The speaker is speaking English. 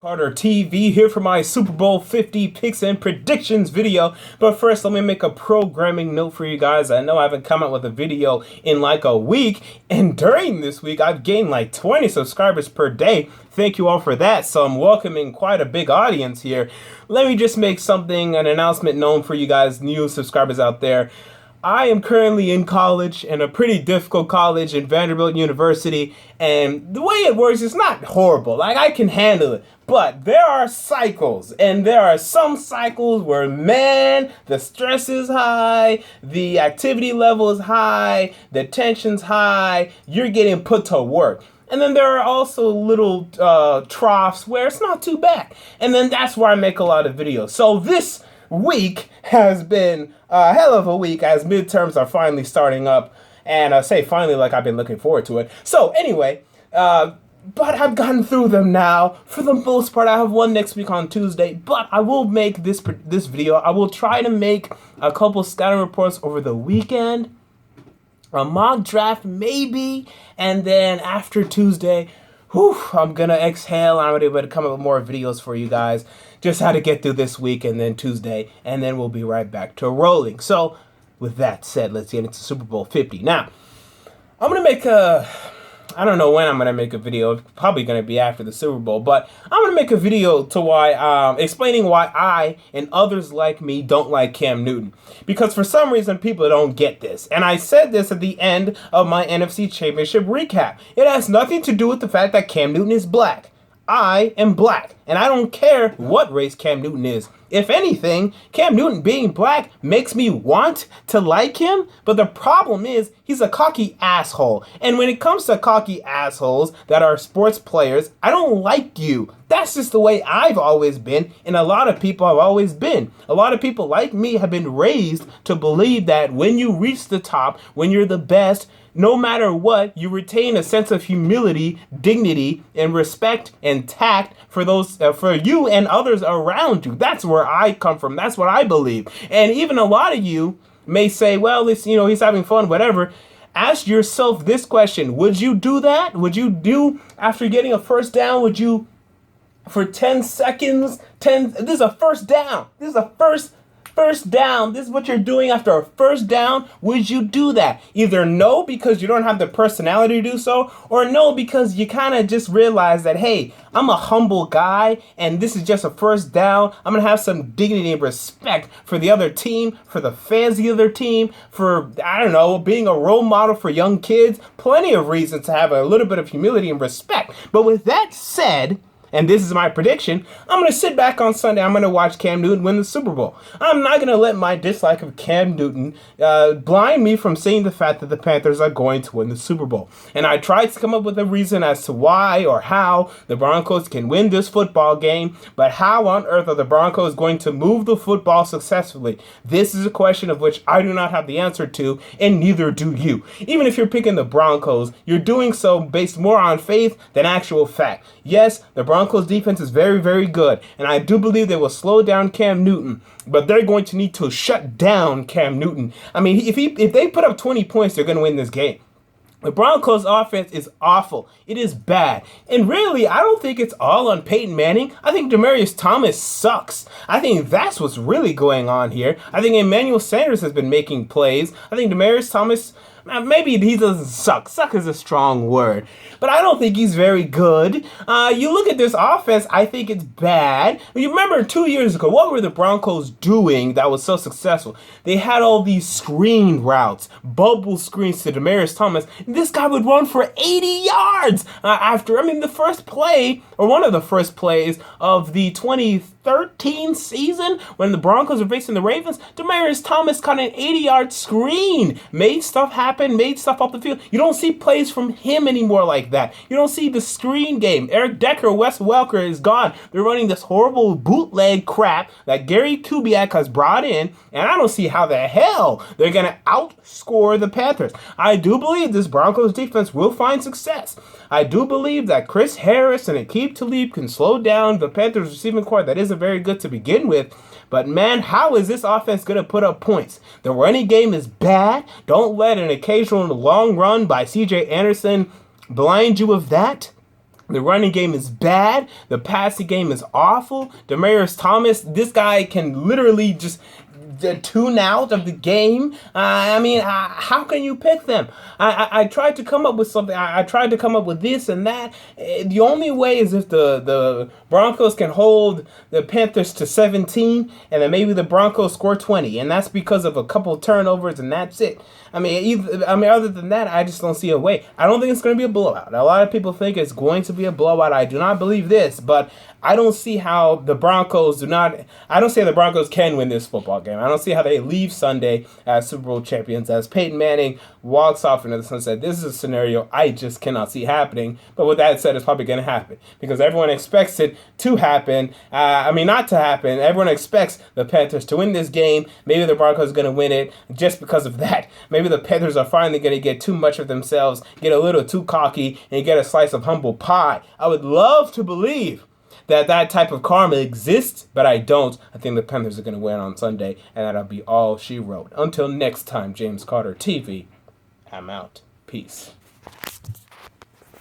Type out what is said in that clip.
Carter TV here for my Super Bowl 50 picks and predictions video. But first, let me make a programming note for you guys. I know I haven't come out with a video in like a week, and during this week, I've gained like 20 subscribers per day. Thank you all for that. So I'm welcoming quite a big audience here. Let me just make an announcement known for you guys, new subscribers out there. I am currently in college, in a pretty difficult college in Vanderbilt University, and the way it works is not horrible. Like, I can handle it, but there are cycles, and there are some cycles where, man, the stress is high, the activity level is high, the tension's high, you're getting put to work. And then there are also little troughs where it's not too bad. And then that's where I make a lot of videos. So this week has been a hell of a week as midterms are finally starting up. And I say finally like I've been looking forward to it. So anyway, but I've gotten through them now. For the most part, I have one next week on Tuesday. But I will make this video. I will try to make a couple scouting reports over the weekend. A mock draft maybe. And then after Tuesday, I'm gonna exhale. I'm able to come up with more videos for you guys. Just how to get through this week and then Tuesday, and then we'll be right back to rolling. So, with that said, let's get into Super Bowl 50. Now, I'm gonna make I don't know when I'm gonna make a video. It's probably gonna be after the Super Bowl, but I'm gonna make a video to why explaining why I and others like me don't like Cam Newton. Because for some reason people don't get this, and I said this at the end of my NFC Championship recap. It has nothing to do with the fact that Cam Newton is black. I am black, and I don't care what race Cam Newton is. If anything, Cam Newton being black makes me want to like him, but the problem is he's a cocky asshole. And when it comes to cocky assholes that are sports players, I don't like you. That's just the way I've always been, and a lot of people have always been. A lot of people like me have been raised to believe that when you reach the top, when you're the best, no matter what, you retain a sense of humility, dignity, and respect and tact for those, for you and others around you. That's where I come from. That's what I believe. And even a lot of you may say, well, this, he's having fun, whatever. Ask yourself this question. Would you do that? Would you do, after getting a first down, would you, for 10 seconds, this is a first down. This is a first down. This is what you're doing after a first down. Would you do that? Either no, because you don't have the personality to do so, or no, because you kind of just realize that, hey, I'm a humble guy, and this is just a first down. I'm going to have some dignity and respect for the other team, for the fans of the other team, for, I don't know, being a role model for young kids. Plenty of reasons to have a little bit of humility and respect. But with that said, and this is my prediction, I'm going to sit back on Sunday. I'm going to watch Cam Newton win the Super Bowl. I'm not going to let my dislike of Cam Newton blind me from seeing the fact that the Panthers are going to win the Super Bowl. And I tried to come up with a reason as to why or how the Broncos can win this football game, but how on earth are the Broncos going to move the football successfully? This is a question of which I do not have the answer to, and neither do you. Even if you're picking the Broncos, you're doing so based more on faith than actual fact. Yes, the Broncos defense is very, very good, and I do believe they will slow down Cam Newton, but they're going to need to shut down Cam Newton. I mean, if they put up 20 points, they're going to win this game. The Broncos offense is awful. It is bad. And really, I don't think it's all on Peyton Manning. I think Demaryius Thomas sucks. I think that's what's really going on here. I think Emmanuel Sanders has been making plays. I think Demaryius Thomas, maybe he doesn't suck. Suck is a strong word. But I don't think he's very good. You look at this offense, I think it's bad. You remember 2 years ago, what were the Broncos doing that was so successful? They had all these screen routes, bubble screens to Demaryius Thomas. This guy would run for 80 yards the first play, or one of the first plays of the 2013 season when the Broncos were facing the Ravens. Demaryius Thomas caught an 80-yard screen, made stuff happen, made stuff off the field. You don't see plays from him anymore like that. You don't see the screen game. Eric Decker, Wes Welker is gone. They're running this horrible bootleg crap that Gary Kubiak has brought in, and I don't see how the hell they're going to outscore the Panthers. I do believe this Broncos defense will find success. I do believe that Chris Harris and Aqib Talib can slow down the Panthers receiving corps that isn't very good to begin with. But man, how is this offense going to put up points? The running game is bad. Don't let an occasional long run by CJ Anderson blind you of that. The running game is bad. The passing game is awful. Demaryius Thomas, this guy can literally just tune out of the game. How can you pick them? I tried to come up with something. I tried to come up with this and that. The only way is if the Broncos can hold the Panthers to 17, and then maybe the Broncos score 20, and that's because of a couple turnovers, and that's it. Other than that, I just don't see a way. I don't think it's going to be a blowout. A lot of people think it's going to be a blowout. I do not believe this, but I don't see how the Broncos I don't see how the Broncos can win this football game. I don't see how they leave Sunday as Super Bowl champions, as Peyton Manning walks off into the sunset. This is a scenario I just cannot see happening. But with that said, it's probably going to happen because everyone expects it to happen. Not to happen. Everyone expects the Panthers to win this game. Maybe the Broncos are going to win it just because of that. Maybe the Panthers are finally going to get too much of themselves, get a little too cocky, and get a slice of humble pie. I would love to believe that type of karma exists, but I don't. I think the Panthers are going to win on Sunday, and that'll be all she wrote. Until next time, James Carter TV, I'm out. Peace.